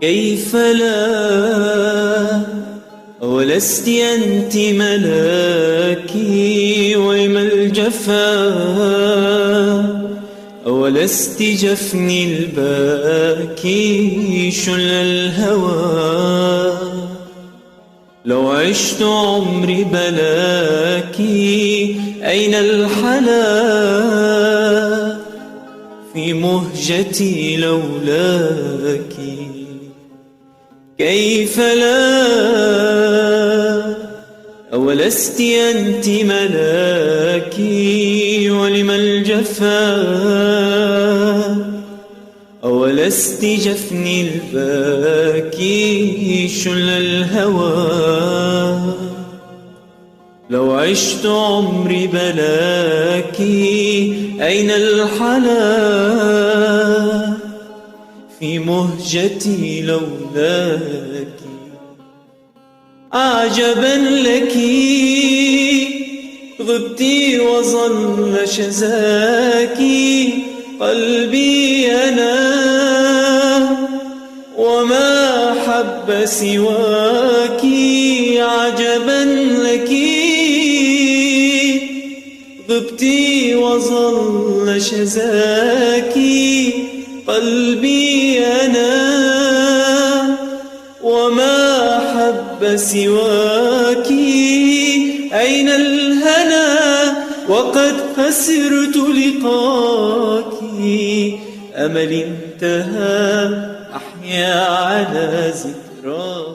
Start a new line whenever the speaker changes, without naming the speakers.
كيف لا ولست أنت ملاكي ويم الجفا ولست جفني الباكي شل الهوى لو عشت عمري بلاكي أين الحلا في مهجتي لولاك كيف لا ولست أنت ملاكي ولم الجفا ولست جفني الباكي شل الهوى لو عشت عمري بلاكي أين الحلا في مهجتي لولاك عجبا لك غبتي وظل شذاكي قلبي أنا وما حب سواك عجبا لك غبتي وظل شذاكي قلبي أنا وما حب سواك أين الهنا وقد خسرت لقاك أمل انتهى أحيا على ذكراك